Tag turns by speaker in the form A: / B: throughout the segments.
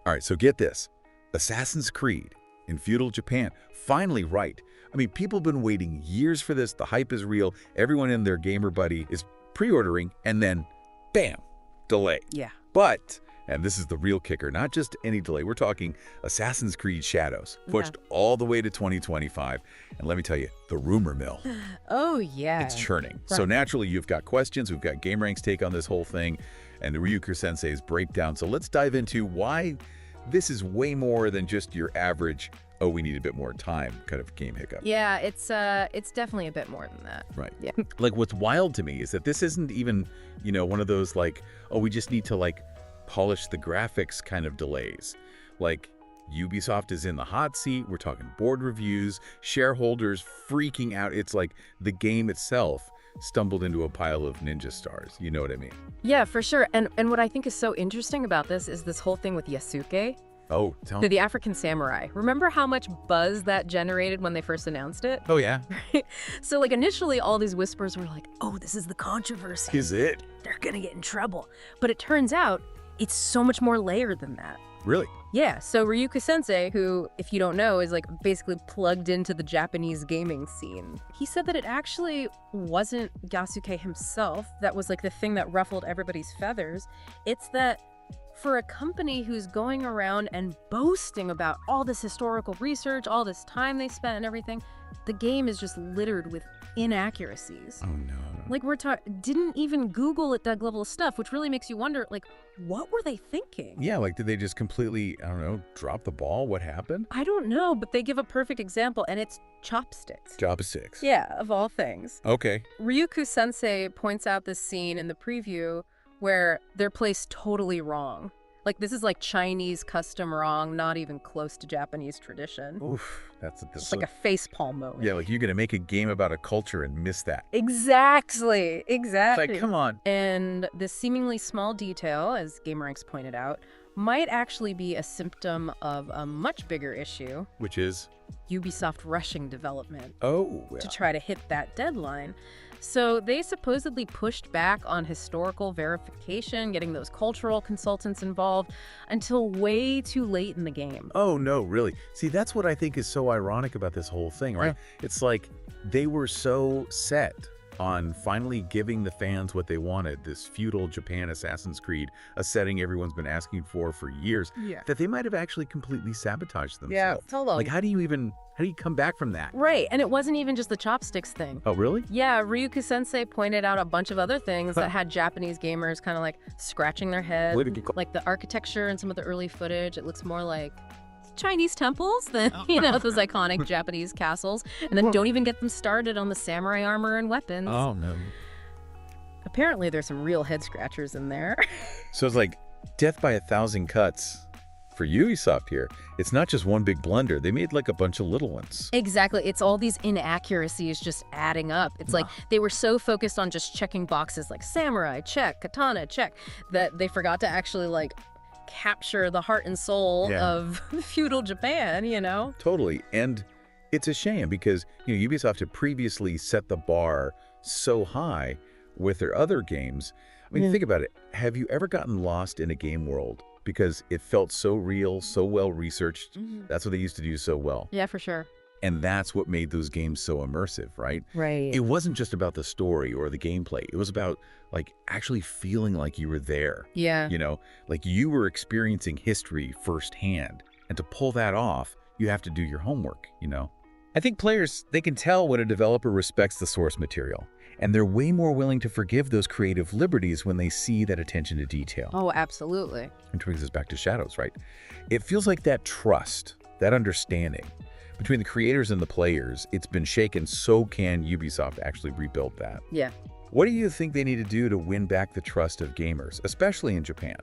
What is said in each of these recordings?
A: All right, so get this. Assassin's Creed in feudal Japan, finally right. I mean, people have been waiting years for this. The hype is real. Everyone in their gamer buddy is pre-ordering, and then, bam, delay.
B: Yeah.
A: But, and this is the real kicker, not just any delay. We're talking Assassin's Creed Shadows, pushed all the way to 2025. And let me tell you, the rumor mill.
B: Oh, yeah.
A: It's churning.
B: Right.
A: So naturally, you've got questions. We've got GameRank's take on this whole thing and the Ryuko Sensei's breakdown. So let's dive into why this is way more than just your average, oh, we need a bit more time kind of game hiccup.
B: Yeah, it's definitely a bit more than that.
A: Right.
B: Yeah.
A: Like, what's wild to me is that this isn't even, one of those like, oh, we just need to like polish the graphics kind of delays. Like, Ubisoft is in the hot seat. We're talking board reviews, shareholders freaking out. It's like the game itself stumbled into a pile of ninja stars. You know what I mean?
B: Yeah, for sure. And what I think is so interesting about this is this whole thing with Yasuke,
A: Oh, tell me.
B: the African samurai. Remember how much buzz that generated when they first announced it?
A: Oh, yeah.
B: So, like, initially, all these whispers were like, oh, this is the controversy.
A: Is it?
B: They're gonna get in trouble. But it turns out it's so much more layered than that.
A: Really?
B: Yeah, so Ryuko Sensei, who, if you don't know, is like basically plugged into the Japanese gaming scene, he said that it actually wasn't Yasuke himself that was like the thing that ruffled everybody's feathers. It's that for a company who's going around and boasting about all this historical research, all this time they spent and everything, the game is just littered with inaccuracies.
A: Oh, no.
B: Like, didn't even Google at that level of stuff, which really makes you wonder, like, what were they thinking?
A: Yeah, like, did they just completely, I don't know, drop the ball? What happened?
B: I don't know, but they give a perfect example, and it's chopsticks.
A: Chopsticks.
B: Yeah, of all things.
A: Okay.
B: Ryuko Sensei points out this scene in the preview where they're placed totally wrong. Like, this is like Chinese custom wrong, not even close to Japanese tradition.
A: Oof, that's
B: It's like a facepalm moment.
A: Yeah, like you're gonna make a game about a culture and miss that.
B: Exactly.
A: It's like, come on.
B: And this seemingly small detail, as GameRanks pointed out, might actually be a symptom of a much bigger issue,
A: Which is?
B: Ubisoft rushing development
A: Oh, yeah.
B: to try to hit that deadline. So they supposedly pushed back on historical verification, getting those cultural consultants involved, until way too late in the game.
A: Oh, no, really. See, that's what I think is so ironic about this whole thing, right? It's like they were so set on finally giving the fans what they wanted, this feudal Japan Assassin's Creed, a setting everyone's been asking for years, that they might have actually completely sabotaged themselves.
B: totally.
A: Like, how do you come back from that?
B: Right, and it wasn't even just the chopsticks thing.
A: Oh, really?
B: Yeah, Ryuko Sensei pointed out a bunch of other things that had Japanese gamers kind of like scratching their heads. Like the architecture and some of the early footage, it looks more like Chinese temples than, those iconic Japanese castles. And then don't even get them started on the samurai armor and weapons.
A: Oh, no.
B: Apparently there's some real head scratchers in there.
A: So it's like death by 1,000 cuts for Ubisoft here. It's not just one big blunder. They made like a bunch of little ones.
B: Exactly. It's all these inaccuracies just adding up. It's like they were so focused on just checking boxes like samurai, check, katana, check, that they forgot to actually like capture the heart and soul of feudal Japan,
A: Totally. And it's a shame because, Ubisoft had previously set the bar so high with their other games. I mean, think about it. Have you ever gotten lost in a game world because it felt so real, so well researched? That's what they used to do so well.
B: Yeah, for sure.
A: And that's what made those games so immersive, right?
B: Right.
A: It wasn't just about the story or the gameplay. It was about like actually feeling like you were there.
B: Yeah.
A: Like you were experiencing history firsthand. And to pull that off, you have to do your homework, I think players, they can tell when a developer respects the source material. And they're way more willing to forgive those creative liberties when they see that attention to detail.
B: Oh, absolutely.
A: Which brings us back to Shadows, right? It feels like that trust, that understanding between the creators and the players, it's been shaken, so can Ubisoft actually rebuild that?
B: Yeah.
A: What do you think they need to do to win back the trust of gamers, especially in Japan?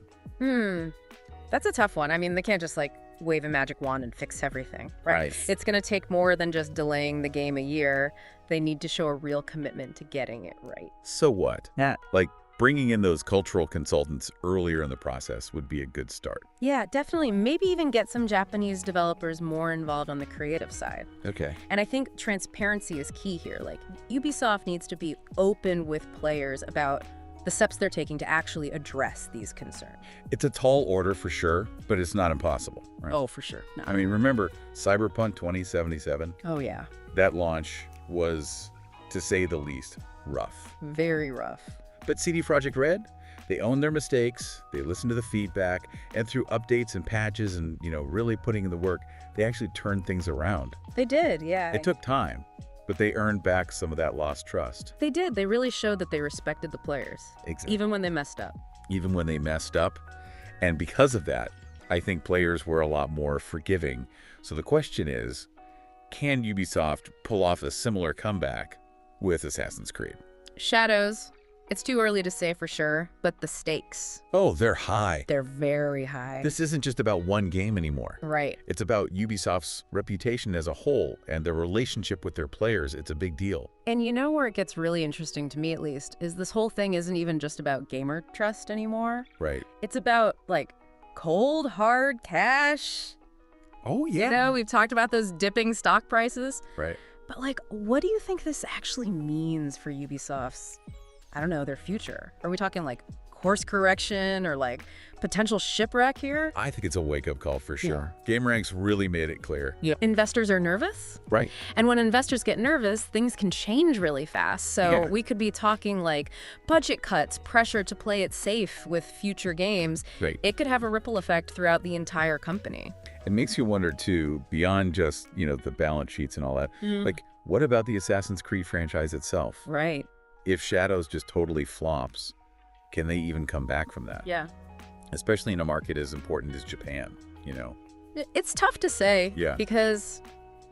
B: That's a tough one. I mean, they can't just like wave a magic wand and fix everything, right? It's going to take more than just delaying the game a year. They need to show a real commitment to getting it right.
A: So what? Like bringing in those cultural consultants earlier in the process would be a good start.
B: Yeah, definitely. Maybe even get some Japanese developers more involved on the creative side.
A: Okay.
B: And I think transparency is key here. Like, Ubisoft needs to be open with players about the steps they're taking to actually address these concerns.
A: It's a tall order for sure, but it's not impossible, right?
B: Oh, for sure. No.
A: I mean, remember Cyberpunk 2077?
B: Oh, yeah.
A: That launch was, to say the least, rough.
B: Very rough.
A: But CD Projekt Red, they owned their mistakes, they listened to the feedback, and through updates and patches and, really putting in the work, they actually turned things around.
B: They did, yeah.
A: It took time, but they earned back some of that lost trust.
B: They did. They really showed that they respected the players.
A: Exactly.
B: Even when they messed up.
A: Even when they messed up. And because of that, I think players were a lot more forgiving. So the question is, can Ubisoft pull off a similar comeback with Assassin's Creed?
B: Shadows. It's too early to say for sure, but the stakes.
A: Oh, they're high.
B: They're very high.
A: This isn't just about one game anymore.
B: Right.
A: It's about Ubisoft's reputation as a whole and their relationship with their players. It's a big deal.
B: And you know where it gets really interesting, to me at least, is this whole thing isn't even just about gamer trust anymore.
A: Right.
B: It's about, cold, hard cash.
A: Oh, yeah.
B: We've talked about those dipping stock prices.
A: Right.
B: But, what do you think this actually means for Ubisoft's, I don't know, their future? Are we talking, course correction or, potential shipwreck here?
A: I think it's a wake-up call for sure.
B: Yeah.
A: GameRank's really made it clear.
B: Yeah. Investors are nervous.
A: Right.
B: And when investors get nervous, things can change really fast. So we could be talking budget cuts, pressure to play it safe with future games.
A: Right.
B: It could have a ripple effect throughout the entire company.
A: It makes you wonder, too, beyond just, the balance sheets and all that, what about the Assassin's Creed franchise itself?
B: Right.
A: If Shadows just totally flops, can they even come back from that?
B: Yeah.
A: Especially in a market as important as Japan,
B: It's tough to say.
A: Yeah.
B: Because,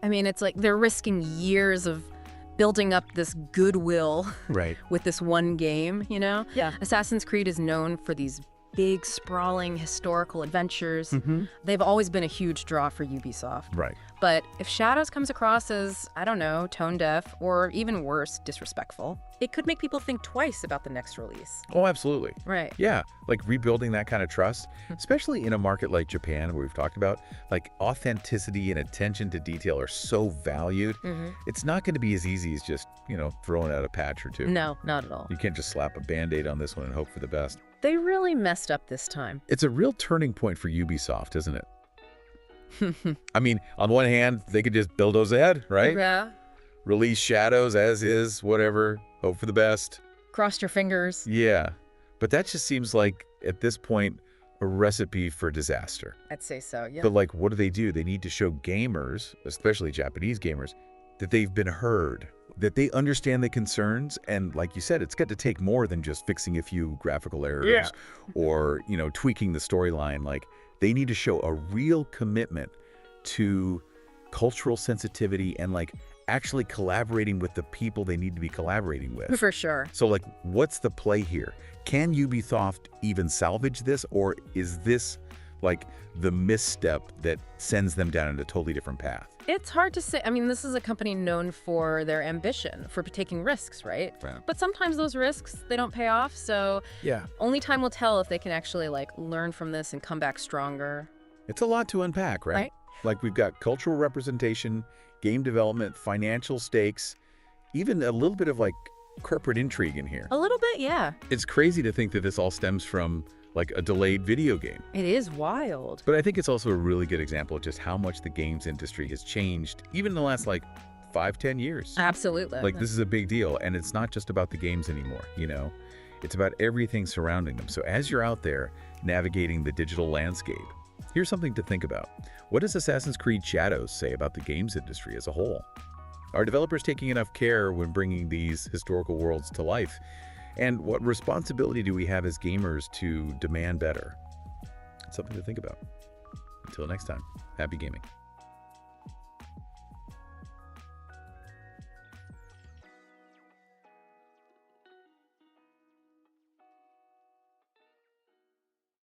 B: it's they're risking years of building up this goodwill
A: Right.
B: with this one game, Yeah. Assassin's Creed is known for these big, sprawling historical adventures. They've always been a huge draw for Ubisoft.
A: Right.
B: But if Shadows comes across as, I don't know, tone deaf, or even worse, disrespectful, it could make people think twice about the next release.
A: Oh, absolutely.
B: Right.
A: Yeah, rebuilding that kind of trust, especially in a market like Japan, where we've talked about, authenticity and attention to detail are so valued. It's not going to be as easy as just, throwing out a patch or two.
B: No, not at all.
A: You can't just slap a Band-Aid on this one and hope for the best.
B: They really messed up this time.
A: It's a real turning point for Ubisoft, isn't it? I mean, on one hand, they could just bulldoze ahead, right?
B: Yeah.
A: Release Shadows as is, whatever, hope for the best.
B: Crossed your fingers.
A: Yeah, but that just seems like, at this point, a recipe for disaster.
B: I'd say so, yeah.
A: But what do? They need to show gamers, especially Japanese gamers, that they've been heard, that they understand the concerns, and like you said, it's got to take more than just fixing a few graphical errors or, tweaking the storyline. They need to show a real commitment to cultural sensitivity and actually collaborating with the people they need to be collaborating with.
B: For sure.
A: So what's the play here? Can Ubisoft even salvage this, or is this the misstep that sends them down in a totally different path?
B: It's hard to say. This is a company known for their ambition, for taking risks, right?
A: Right.
B: But sometimes those risks, they don't pay off. So
A: Yeah.
B: only time will tell if they can actually learn from this and come back stronger.
A: It's a lot to unpack, right? We've got cultural representation, game development, financial stakes, even a little bit of corporate intrigue in here.
B: A little bit, yeah.
A: It's crazy to think that this all stems from a delayed video game.
B: It is wild.
A: But I think it's also a really good example of just how much the games industry has changed, even in the last 5-10 years.
B: Absolutely.
A: This is a big deal, and it's not just about the games anymore, It's about everything surrounding them. So as you're out there navigating the digital landscape, here's something to think about. What does Assassin's Creed Shadows say about the games industry as a whole? Are developers taking enough care when bringing these historical worlds to life? And what responsibility do we have as gamers to demand better? It's something to think about. Until next time, happy gaming.